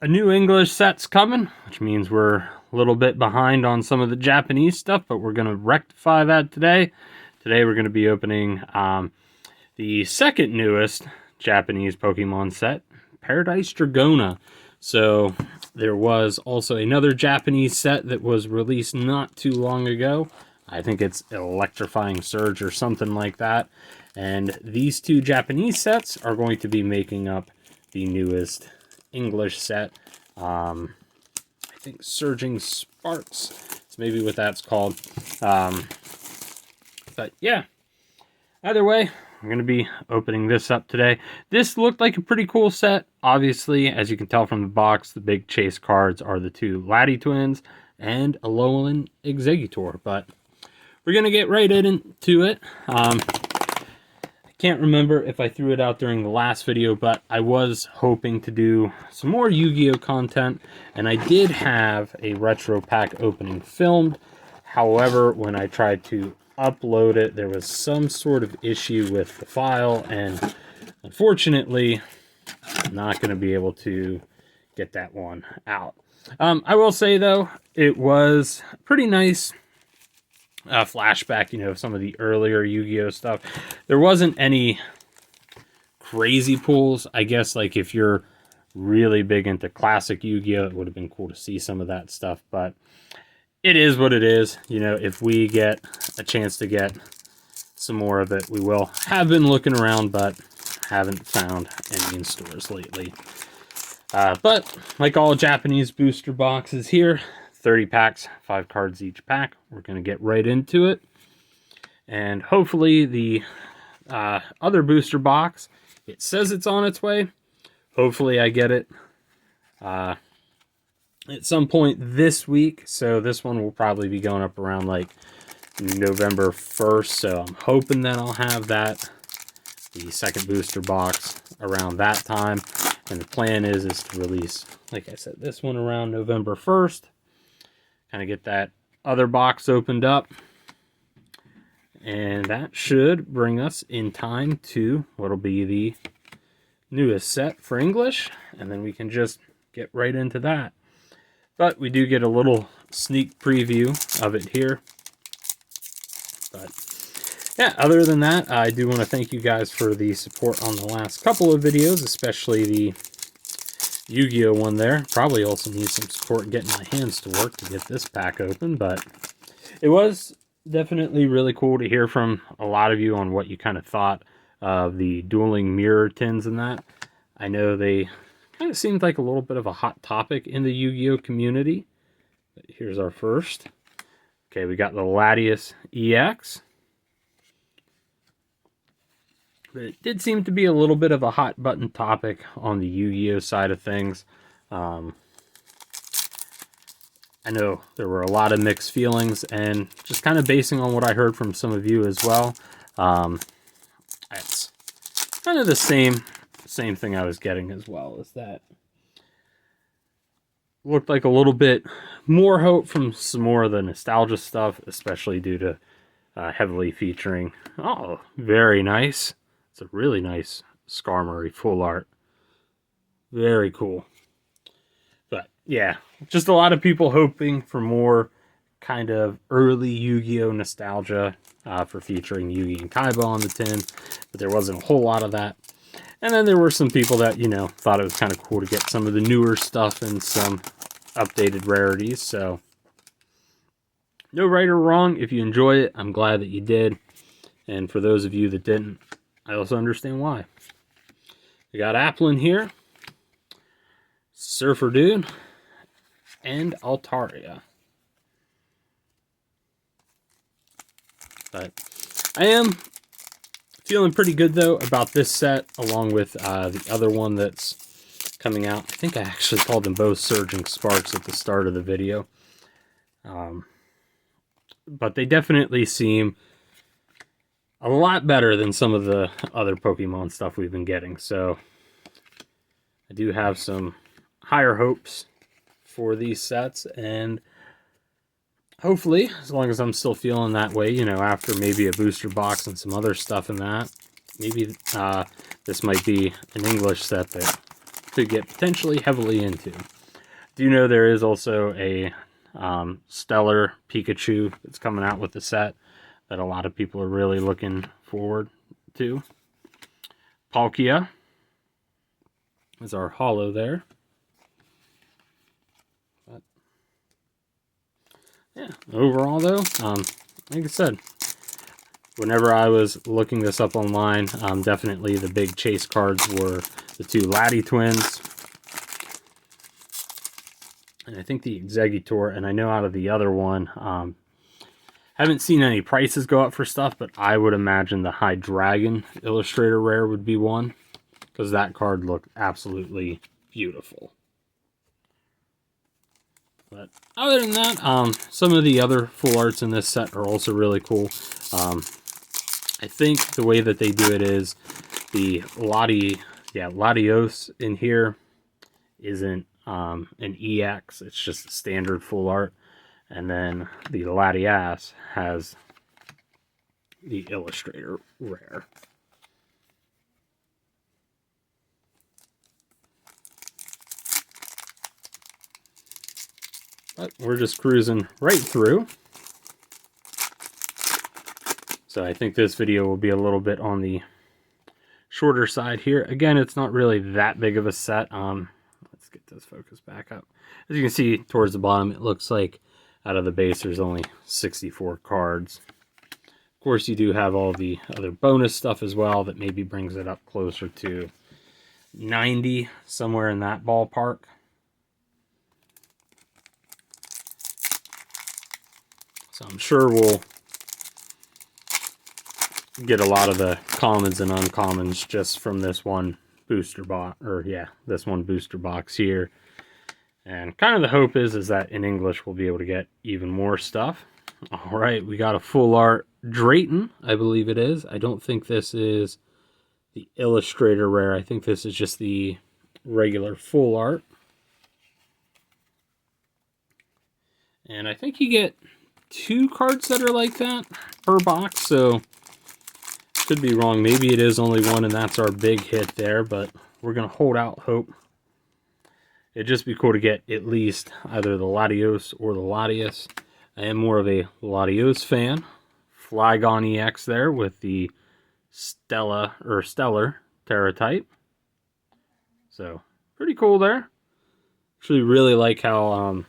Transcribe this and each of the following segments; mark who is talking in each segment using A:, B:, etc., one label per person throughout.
A: a new English set's coming, which means we're a little bit behind on some of the Japanese stuff, but we're going to rectify that today. Today we're going to be opening the second newest Japanese Pokemon set, Paradise Dragona. So there was also another Japanese set that was released not too long ago. I think it's Electrifying Surge or something like that. And these two Japanese sets are going to be making up the newest English set. I think Surging Sparks is maybe what that's called. But yeah, either way, I'm going to be opening this up today. This looked like a pretty cool set. Obviously, as you can tell from the box, the big chase cards are the two Laddie twins and Alolan Exeggutor. But we're going to get right into it. I can't remember if I threw it out during the last video, but I was hoping to do some more Yu-Gi-Oh content, and I did have a retro pack opening filmed. However, when I tried to upload it, there was some sort of issue with the file, and unfortunately, I'm not going to be able to get that one out. I will say, though, it was pretty nice flashback, you know, of some of the earlier Yu-Gi-Oh stuff. There wasn't any crazy pulls. I guess, like, if you're really big into classic Yu-Gi-Oh, it would have been cool to see some of that stuff, but it is what it is. You know, if we get a chance to get some more of it, we will. Have been looking around, but haven't found any in stores lately. But like all Japanese booster boxes here, 30 packs, 5 cards each pack. We're going to get right into it. And hopefully the other booster box, it says it's on its way. Hopefully I get it at some point this week. So this one will probably be going up around like November 1st. So I'm hoping that I'll have that, the second booster box, around that time. And the plan is to release, like I said, this one around November 1st. Kind of get that other box opened up. And that should bring us in time to what'll be the newest set for English. And then we can just get right into that. But we do get a little sneak preview of it here. But yeah, other than that, I do want to thank you guys for the support on the last couple of videos, especially the Yu-Gi-Oh one there. Probably also need some support in getting my hands to work to get this pack open, but it was definitely really cool to hear from a lot of you on what you kind of thought of the dueling mirror tins and that. I know they kind of seemed like a little bit of a hot topic in the Yu-Gi-Oh community. But here's our first. Okay, we got the Latias EX. But it did seem to be a little bit of a hot button topic on the Yu-Gi-Oh side of things. I know there were a lot of mixed feelings, and just kind of basing on what I heard from some of you as well, it's kind of the same thing I was getting as well, is that looked like a little bit more hope from some more of the nostalgia stuff, especially due to heavily featuring, oh, very nice. It's a really nice Skarmory full art. Very cool. But yeah, just a lot of people hoping for more kind of early Yu-Gi-Oh nostalgia for featuring Yugi and Kaiba on the tin, but there wasn't a whole lot of that. And then there were some people that, you know, thought it was kind of cool to get some of the newer stuff and some updated rarities. So no right or wrong. If you enjoy it, I'm glad that you did. And for those of you that didn't, I also understand why. We got Applin here, Surfer Dude, and Altaria. But I am feeling pretty good, though, about this set, along with the other one that's coming out. I think I actually called them both Surging Sparks at the start of the video. But they definitely seem a lot better than some of the other Pokemon stuff we've been getting. So I do have some higher hopes for these sets, and hopefully, as long as I'm still feeling that way, you know, after maybe a booster box and some other stuff in that, maybe this might be an English set that to get potentially heavily into. Do you know there is also a Stellar Pikachu that's coming out with the set that a lot of people are really looking forward to? Palkia is our holo there. But yeah, overall though, like I said, whenever I was looking this up online, definitely the big chase cards were the two Laddie twins. And I think the Exeggutor, and I know out of the other one, haven't seen any prices go up for stuff, but I would imagine the High Dragon Illustrator Rare would be one, because that card looked absolutely beautiful. But other than that, some of the other full arts in this set are also really cool. I think the way that they do it is the Latios in here isn't an EX, it's just standard full art. And then the Latias has the Illustrator Rare. But we're just cruising right through. So I think this video will be a little bit on the shorter side here. Again, it's not really that big of a set. Let's get this focus back up. As you can see towards the bottom, it looks like out of the base there's only 64 cards. Of course, you do have all the other bonus stuff as well that maybe brings it up closer to 90, somewhere in that ballpark. So I'm sure we'll get a lot of the commons and uncommons just from this one booster box, this one booster box here. And kind of the hope is that in English we'll be able to get even more stuff. All right, we got a full art Drayton, I believe it is. I don't think this is the Illustrator Rare. I think this is just the regular full art. And I think you get 2 cards that are like that per box, so could be wrong. Maybe it is only 1 and that's our big hit there, but we're going to hold out hope. It'd just be cool to get at least either the Latios or the Latias. I am more of a Latios fan. Flygon EX there with the Stellar Terra type. So, pretty cool there. Actually really like how,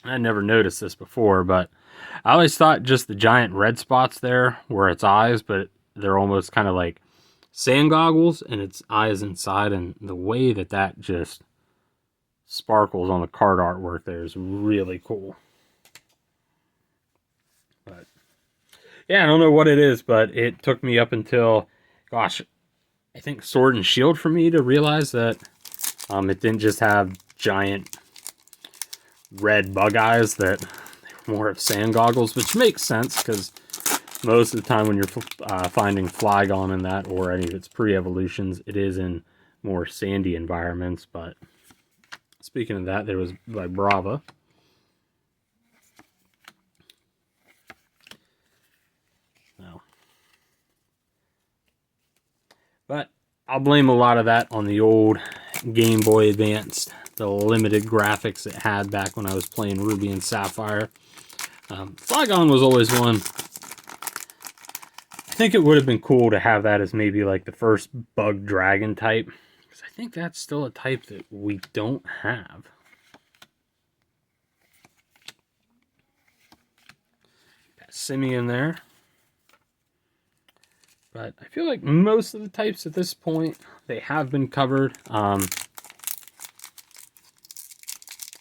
A: I never noticed this before, but I always thought just the giant red spots there were its eyes, but they're almost kind of like sand goggles and its eyes inside, and the way that that just sparkles on the card artwork there is really cool. But yeah, I don't know what it is, but it took me up until, gosh, I think Sword and Shield for me to realize that it didn't just have giant red bug eyes, that they were more of sand goggles, which makes sense because most of the time when you're finding Flygon in that, or any of its pre-evolutions, it is in more sandy environments. But speaking of that, there was Vibrava. No. But I'll blame a lot of that on the old Game Boy Advance, the limited graphics it had back when I was playing Ruby and Sapphire. Flygon was always one. I think it would have been cool to have that as maybe like the first bug dragon type, because I think that's still a type that we don't have. Passimian there. But I feel like most of the types at this point, they have been covered.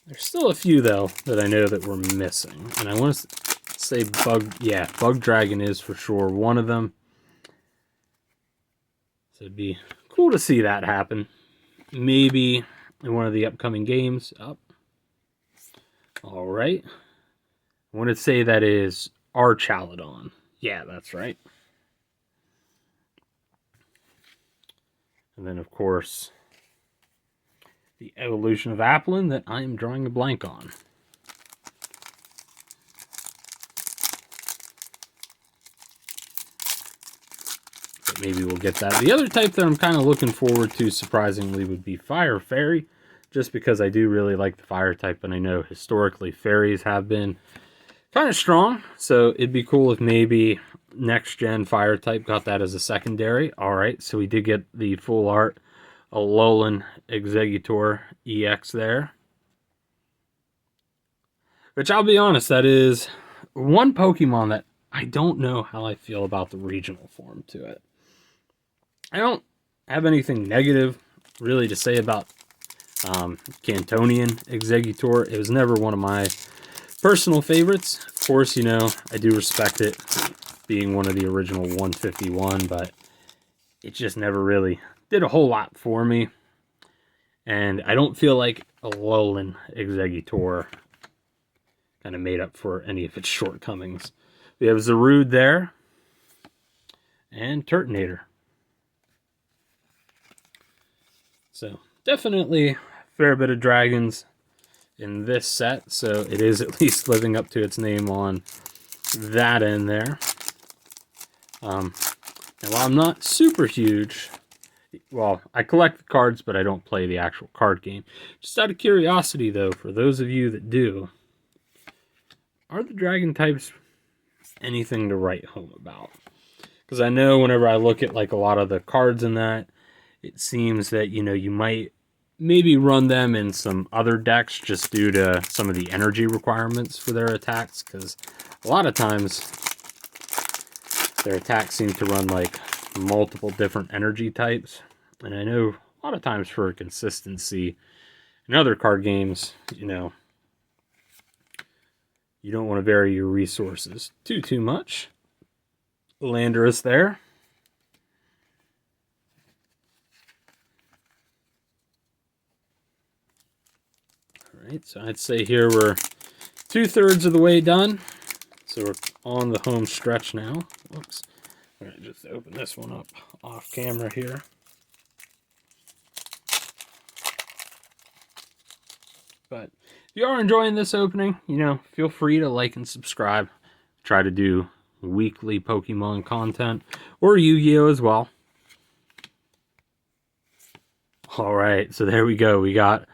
A: There's still a few, though, that I know that we're missing. And I want to say Bug Dragon is for sure one of them. So it'd be cool to see that happen. Maybe in one of the upcoming games. Oh. All right. I want to say that is Archaludon. Yeah, that's right. And then, of course, the evolution of Applin that I am drawing a blank on. But maybe we'll get that. The other type that I'm kind of looking forward to, surprisingly, would be Fire Fairy, just because I do really like the fire type, and I know historically fairies have been kind of strong, so it'd be cool if maybe next gen fire type got that as a secondary. All right, so we did get the full art Alolan Exeggutor EX there, which I'll be honest, that is one Pokemon that I don't know how I feel about the regional form to it. I don't have anything negative really to say about Cantonian Exeggutor. It was never one of my personal favorites. Of course, you know, I do respect it being one of the original 151, but it just never really did a whole lot for me. And I don't feel like Alolan Exeggutor kind of made up for any of its shortcomings. We have Zarude there, and Turtonator. So, definitely a fair bit of dragons in this set, so it is at least living up to its name on that end there. And while I'm not super huge, well, I collect the cards, but I don't play the actual card game. Just out of curiosity, though, for those of you that do, are the dragon types anything to write home about? Because I know whenever I look at like a lot of the cards in that, it seems that, you know, you might maybe run them in some other decks just due to some of the energy requirements for their attacks, because a lot of times their attacks seem to run like multiple different energy types. And I know a lot of times for consistency in other card games, you know, you don't want to vary your resources too much. Landorus there. Alright, so I'd say here we're 2/3 of the way done. So we're on the home stretch now. Whoops. I'm going to just open this one up off camera here. But if you are enjoying this opening, you know, feel free to like and subscribe. Try to do weekly Pokemon content, or Yu-Gi-Oh as well. Alright, so there we go. We got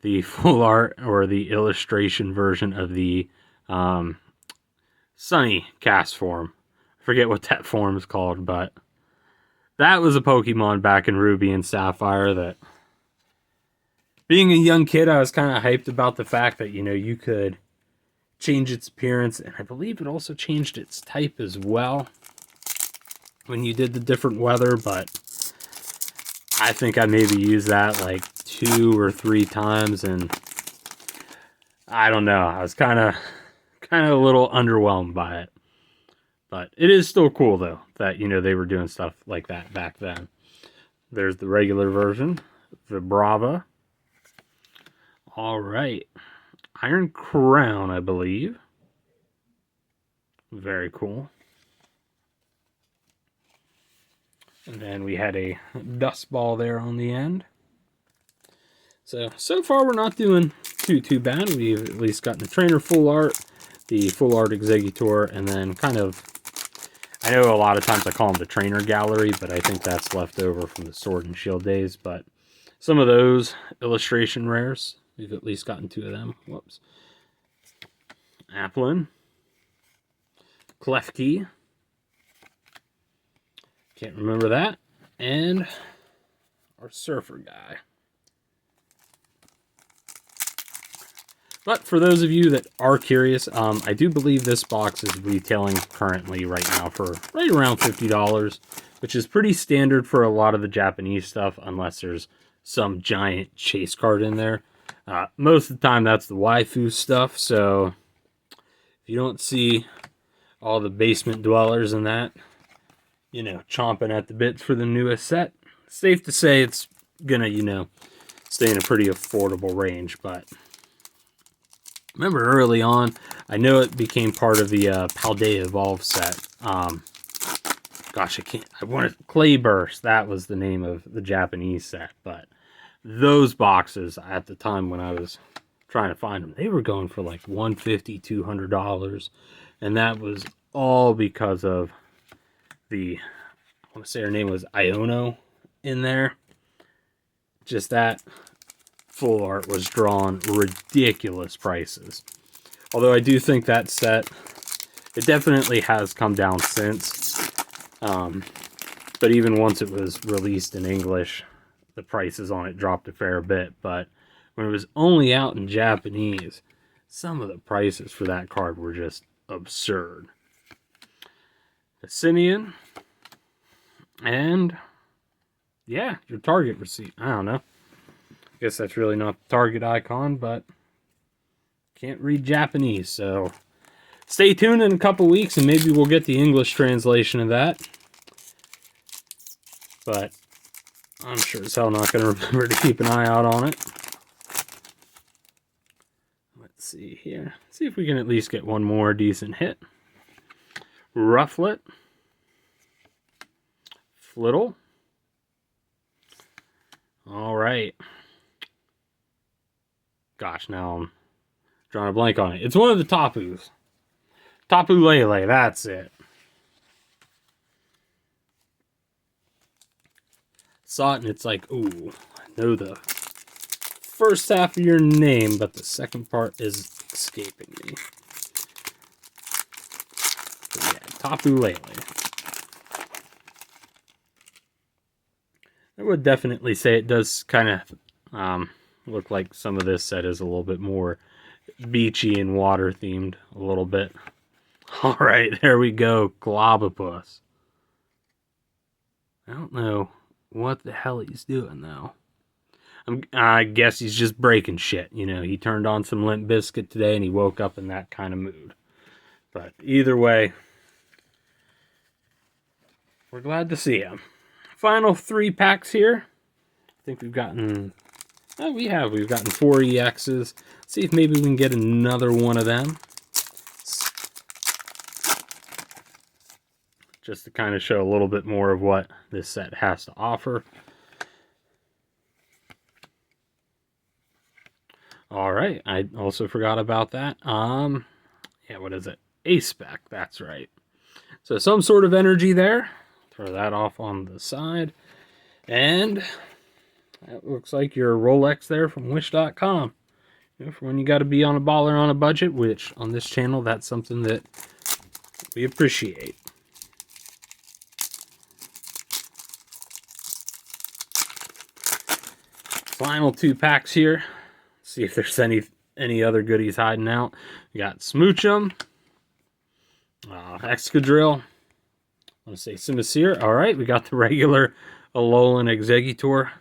A: the full art, or the illustration version of the Sunny cast form. I forget what that form is called, but that was a Pokemon back in Ruby and Sapphire that, being a young kid, I was kind of hyped about the fact that, you know, you could change its appearance, and I believe it also changed its type as well when you did the different weather, but I think I maybe used that like 2 or 3 times, and I don't know, I was kind of a little underwhelmed by it. But it is still cool, though, that, you know, they were doing stuff like that back then. There's the regular version, Vibrava. All right. Iron Crown, I believe. Very cool. And then we had a dust ball there on the end. So far we're not doing too bad. We've at least gotten the trainer full art, the full art Exeggutor, and then kind of, I know a lot of times I call them the trainer gallery, but I think that's left over from the Sword and Shield days. But some of those illustration rares, we've at least gotten 2 of them. Whoops. Applin. Klefki. Can't remember that. And our Surfer guy. But for those of you that are curious, I do believe this box is retailing currently right now for right around $50, which is pretty standard for a lot of the Japanese stuff, unless there's some giant chase card in there. Most of the time, that's the waifu stuff, so if you don't see all the basement dwellers in that, you know, chomping at the bits for the newest set, safe to say it's gonna, you know, stay in a pretty affordable range. But remember early on, I know it became part of the Paldea Evolve set. Gosh, I wanted Clayburst. That was the name of the Japanese set. But those boxes at the time when I was trying to find them, they were going for like $150, $200, and that was all because of the want to say her name was Iono in there. Just that full art was drawn ridiculous prices. Although I do think that set, it definitely has come down since. But even once it was released in English, the prices on it dropped a fair bit. But when it was only out in Japanese, some of the prices for that card were just absurd. The Simeon. And yeah, your Target receipt. I don't know. I guess that's really not the Target icon, but can't read Japanese, so stay tuned in a couple weeks and maybe we'll get the English translation of that. But I'm sure as hell not going to remember to keep an eye out on it. Let's see here. See if we can at least get one more decent hit. Rufflet. Flittle. All right. Gosh, now I'm drawing a blank on it. It's one of the Tapus. Tapu Lele, that's it. Saw it and it's like, ooh, I know the first half of your name, but the second part is escaping me. But yeah, Tapu Lele. I would definitely say it does kind of look like some of this set is a little bit more beachy and water themed a little bit. All right, there we go, Globopus. I don't know what the hell he's doing though. I guess he's just breaking shit. You know, he turned on some Limp Bizkit today and he woke up in that kind of mood. But either way, we're glad to see him. Final 3 packs here. I think we've gotten... Oh, we've gotten 4 EXs. Let's see if maybe we can get another one of them. Just to kind of show a little bit more of what this set has to offer. Alright, I also forgot about that. Yeah, what is it? A-Spec, that's right. So some sort of energy there. Throw that off on the side. And that looks like your Rolex there from Wish.com. You know, for when you got to be on a baller on a budget, which on this channel, that's something that we appreciate. Final 2 packs here. See if there's any other goodies hiding out. We got Smoochum, Excadrill. I want to say Simisear. All right, we got the regular Alolan Exeggutor.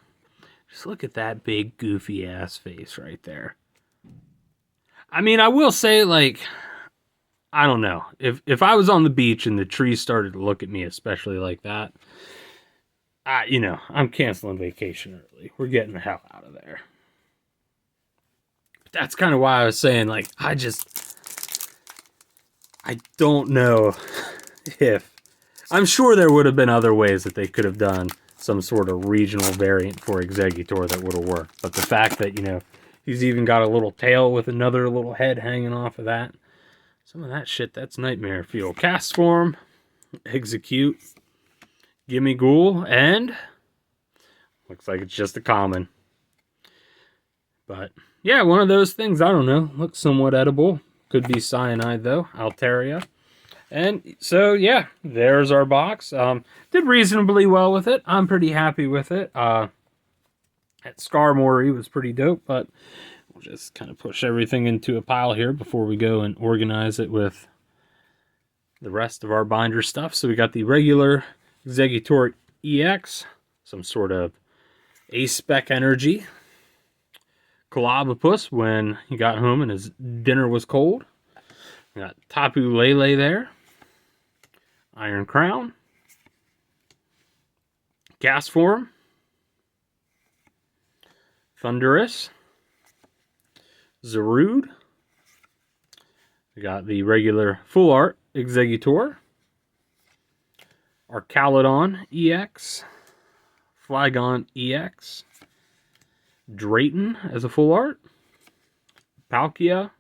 A: Just look at that big goofy ass face right there. I mean, I will say, like, I don't know. If I was on the beach and the trees started to look at me, especially like that, you know, I'm canceling vacation early. We're getting the hell out of there. But that's kind of why I was saying, like, I don't know if... I'm sure there would have been other ways that they could have done some sort of regional variant for Exeggutor that would have worked. But the fact that, you know, he's even got a little tail with another little head hanging off of that. Some of that shit, that's nightmare fuel. Cast Form, Execute, Gimme Ghoul, and looks like it's just a common. But yeah, one of those things, I don't know, looks somewhat edible. Could be cyanide though, Altaria. And so, yeah, there's our box. Did reasonably well with it. I'm pretty happy with it. That Skarmory was pretty dope, but we'll just kind of push everything into a pile here before we go and organize it with the rest of our binder stuff. So we got the regular Exeggutor EX, some sort of A-Spec energy. Globopus when he got home and his dinner was cold. We got Tapu Lele there. Iron Crown. Gas Form. Thundurus. Zarude. We got the regular full art Exeggutor. Arcalodon EX. Flygon EX. Drayton as a full art. Palkia.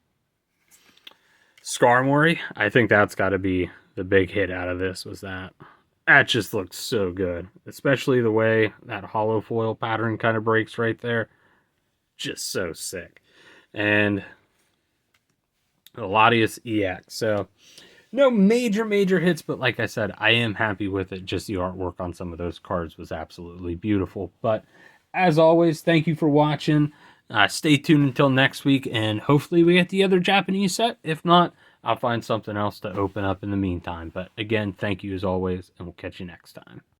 A: Skarmory. I think that's got to be the big hit out of this, was that That just looks so good, especially the way that hollow foil pattern kind of breaks right there. Just so sick. And the Latias EX. So no major hits, but like I said, I am happy with it. Just the artwork on some of those cards was absolutely beautiful. But as always, thank you for watching. Stay tuned until next week, and hopefully we get the other Japanese set. If not, I'll find something else to open up in the meantime. But again, thank you as always, and we'll catch you next time.